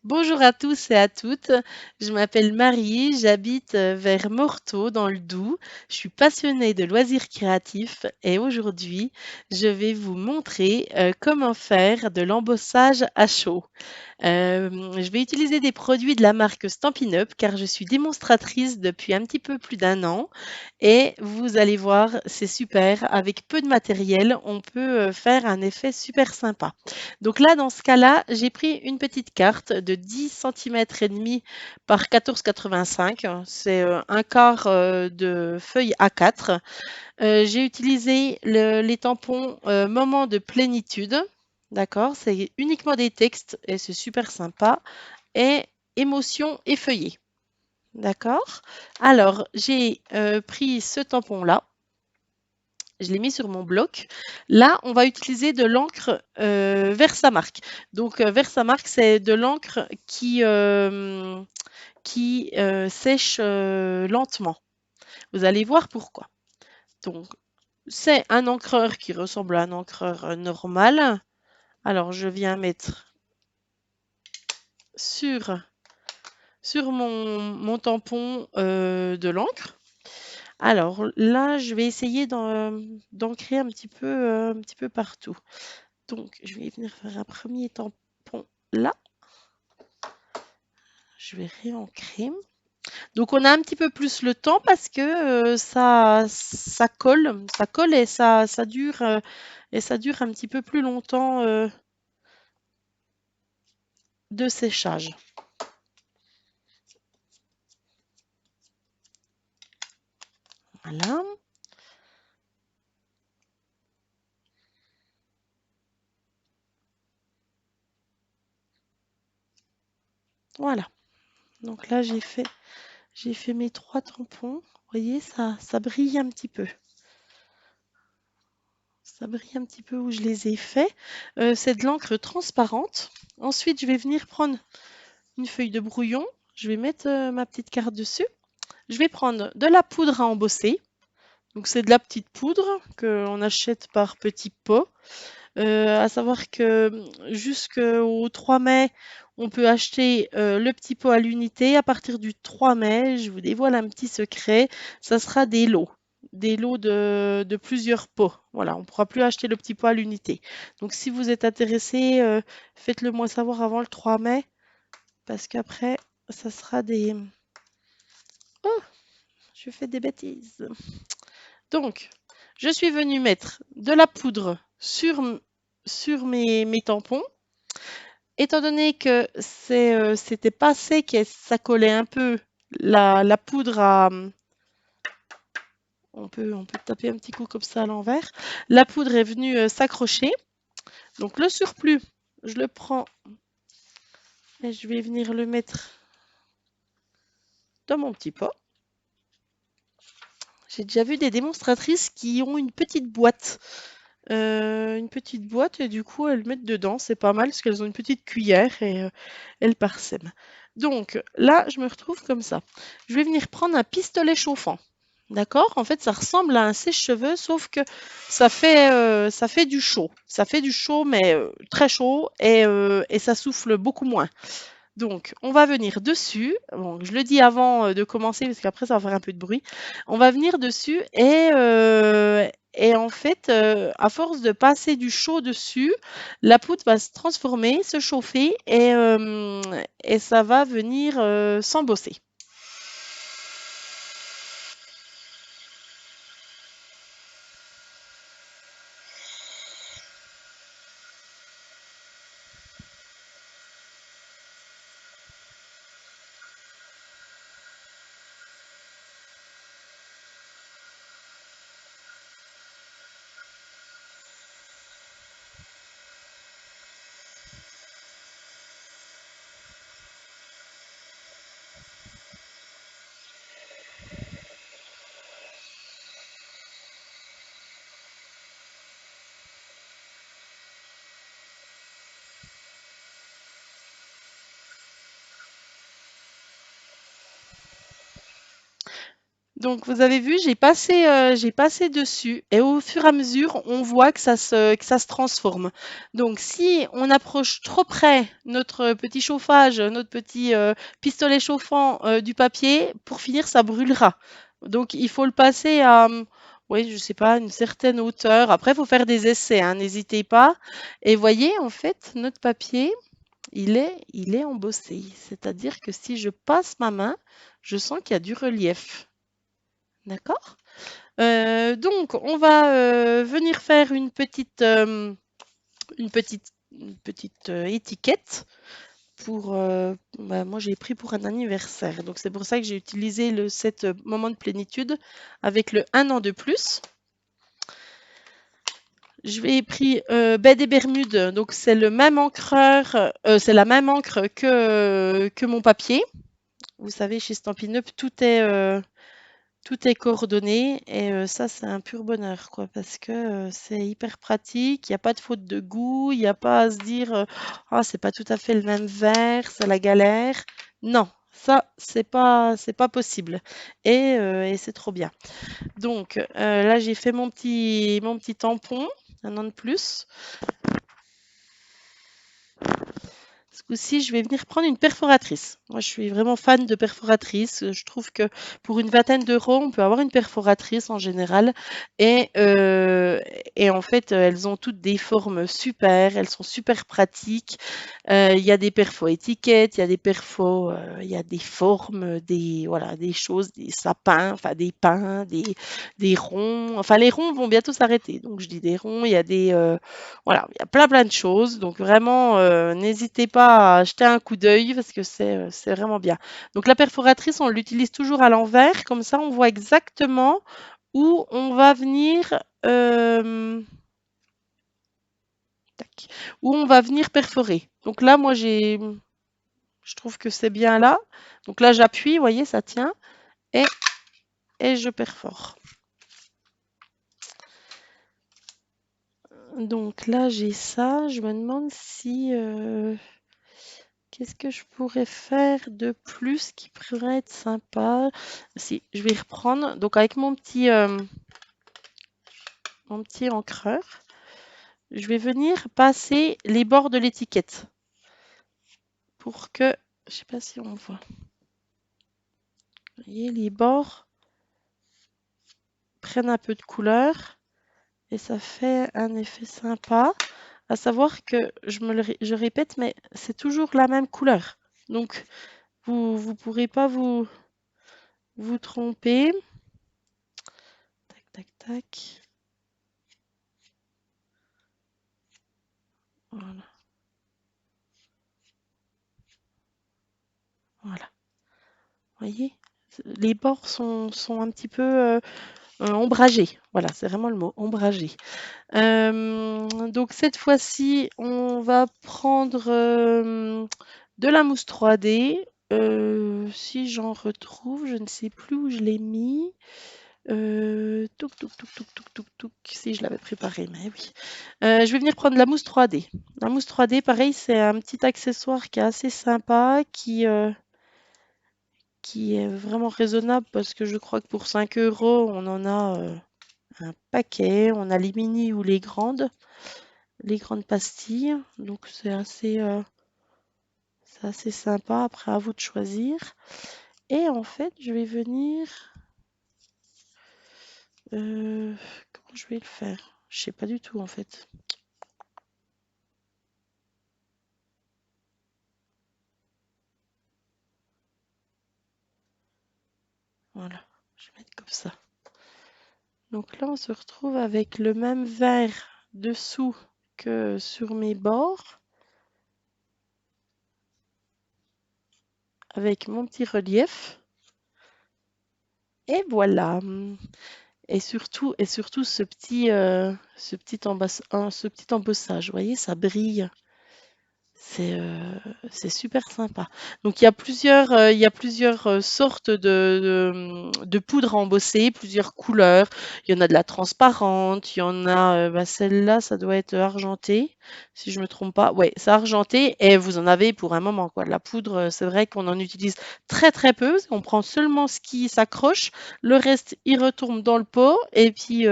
Bonjour à tous et à toutes. Je m'appelle Marie, j'habite vers Morteau dans le Doubs. Je suis passionnée de loisirs créatifs et aujourd'hui, je vais vous montrer comment faire de l'embossage à chaud. Je vais utiliser des produits de la marque Stampin' Up car je suis démonstratrice depuis un petit peu plus d'un an et vous allez voir, c'est super. Avec peu de matériel, on peut faire un effet super sympa. Donc là, dans ce cas-là, j'ai pris une petite carte de 10 centimètres et demi par 14,85. C'est un quart de feuille A4. J'ai utilisé les tampons Moment de plénitude. D'accord, c'est uniquement des textes et c'est super sympa. Et émotion effeuillée. D'accord. Alors, j'ai pris ce tampon-là. Je l'ai mis sur mon bloc. Là, on va utiliser de l'encre Versamark. Donc, Versamark, c'est de l'encre qui sèche lentement. Vous allez voir pourquoi. Donc, c'est un encreur qui ressemble à un encreur normal. Alors, je viens mettre sur, sur mon tampon de l'encre. Alors là, je vais essayer d'ancrer un petit peu partout. Donc, je vais venir faire un premier tampon là. Je vais réancrer. Donc, on a un petit peu plus le temps parce que ça colle et ça dure un petit peu plus longtemps de séchage. Voilà. Voilà. Donc là, j'ai fait mes 3 tampons. Vous voyez, ça brille un petit peu. Ça brille un petit peu où je les ai faits. C'est de l'encre transparente. Ensuite, je vais venir prendre une feuille de brouillon. Je vais mettre ma petite carte dessus. Je vais prendre de la poudre à embosser. Donc, c'est de la petite poudre qu'on achète par petits pots. À savoir que jusqu'au 3 mai, on peut acheter le petit pot à l'unité. À partir du 3 mai, je vous dévoile un petit secret, ça sera des lots de plusieurs pots. Voilà, on ne pourra plus acheter le petit pot à l'unité. Donc si vous êtes intéressé, faites-le moi savoir avant le 3 mai, parce qu'après, ça sera des... Oh, je fais des bêtises. Donc, je suis venue mettre de la poudre sur mes tampons. Étant donné que c'était pas sec et ça collait un peu la poudre à... on peut taper un petit coup comme ça à l'envers. La poudre est venue s'accrocher. Donc le surplus, je le prends et je vais venir le mettre dans mon petit pot. J'ai déjà vu des démonstratrices qui ont une petite boîte et du coup elles mettent dedans. C'est pas mal parce qu'elles ont une petite cuillère et elles parsèment. Donc là, je me retrouve comme ça. Je vais venir prendre un pistolet chauffant. D'accord? En fait, ça ressemble à un sèche-cheveux, sauf que ça fait du chaud. Ça fait du chaud, mais très chaud, et ça souffle beaucoup moins. Donc, on va venir dessus. Bon, je le dis avant de commencer parce qu'après ça va faire un peu de bruit. On va venir dessus et en fait, à force de passer du chaud dessus, la poudre va se transformer, se chauffer et ça va venir s'embosser. Donc vous avez vu, j'ai passé dessus et au fur et à mesure, on voit que ça se transforme. Donc si on approche trop près notre petit chauffage, notre petit pistolet chauffant du papier, pour finir, ça brûlera. Donc il faut le passer à, oui, je sais pas, une certaine hauteur. Après, il faut faire des essais, hein, n'hésitez pas. Et voyez, en fait, notre papier, il est embossé. C'est-à-dire que si je passe ma main, je sens qu'il y a du relief. D'accord? Donc, on va venir faire une petite étiquette pour. Bah, moi, j'ai pris pour un anniversaire. Donc, c'est pour ça que j'ai utilisé cet moment de plénitude avec le un an de plus. Je vais pris Baie des Bermudes. Donc, c'est le même encreur, c'est la même encre que mon papier. Vous savez, chez Stampin' Up, tout est coordonné et ça, c'est un pur bonheur, quoi, parce que c'est hyper pratique. Il n'y a pas de faute de goût, il n'y a pas à se dire ah, c'est pas tout à fait le même verre, c'est la galère. Non, ça, c'est pas possible. Et c'est trop bien. Donc là, j'ai fait mon petit tampon, un an de plus. Ce coup-ci, je vais venir prendre une perforatrice. Moi, je suis vraiment fan de perforatrices. Je trouve que pour une vingtaine d'euros, on peut avoir une perforatrice en général. Et, euh, et en fait, elles ont toutes des formes super. Elles sont super pratiques. Il y a des perfos étiquettes, il y a des perfos, il y a des formes, voilà, des choses, des sapins, enfin des pins, des ronds. Enfin, les ronds vont bientôt s'arrêter. Donc, je dis des ronds. Il y a voilà, il y a plein de choses. Donc vraiment, n'hésitez pas à jeter un coup d'œil parce que c'est vraiment bien. Donc la perforatrice, on l'utilise toujours à l'envers, comme ça on voit exactement où on va venir, tac, où on va venir perforer. Donc là, je trouve que c'est bien là. Donc là, j'appuie, vous voyez, ça tient et, et je perfore. Donc là, j'ai ça. Je me demande si qu'est-ce que je pourrais faire de plus qui pourrait être sympa? Si, je vais reprendre. Donc avec mon petit encreur, je vais venir passer les bords de l'étiquette pour que, je sais pas si on voit, vous voyez, les bords prennent un peu de couleur et ça fait un effet sympa. À savoir que je répète, mais c'est toujours la même couleur. Donc vous pourrez pas vous tromper. Tac, tac, tac. Voilà, voilà. Voyez? Les bords sont un petit peu ombragés. Voilà, c'est vraiment le mot, ombragé. Donc cette fois-ci, on va prendre de la mousse 3D. Si j'en retrouve, je ne sais plus où je l'ai mis. Touc, touc, touc, touc, touc, touc, touc. Si je l'avais préparé, mais oui. Je vais venir prendre la mousse 3D. La mousse 3D, pareil, c'est un petit accessoire qui est assez sympa, qui est vraiment raisonnable parce que je crois que pour 5 euros, on en a un paquet. On a les mini ou les grandes pastilles. Donc c'est assez sympa. Après, à vous de choisir. Et en fait, je vais venir. Comment je vais le faire? Je sais pas du tout en fait. Voilà, je vais mettre comme ça. Donc là, on se retrouve avec le même vert dessous que sur mes bords, avec mon petit relief. Et voilà. Et surtout ce petit embossage, vous voyez, ça brille. C'est super sympa. Donc il y a plusieurs, sortes de poudres à embosser, plusieurs couleurs. Il y en a de la transparente, il y en a, bah, celle-là, ça doit être argenté, si je me trompe pas. Ouais, c'est argenté et vous en avez pour un moment, quoi. La poudre, c'est vrai qu'on en utilise très, très peu. On prend seulement ce qui s'accroche, le reste, il retourne dans le pot et puis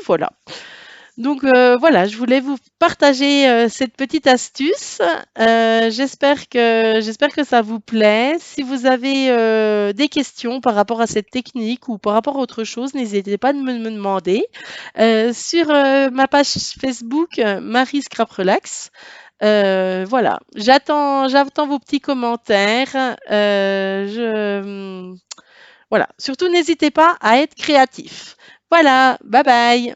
voilà. Donc voilà, je voulais vous partager cette petite astuce. J'espère que ça vous plaît. Si vous avez des questions par rapport à cette technique ou par rapport à autre chose, n'hésitez pas à me demander. Sur ma page Facebook, Marie Scrap Relax. Voilà, j'attends vos petits commentaires. Voilà, surtout n'hésitez pas à être créatif. Voilà, bye bye.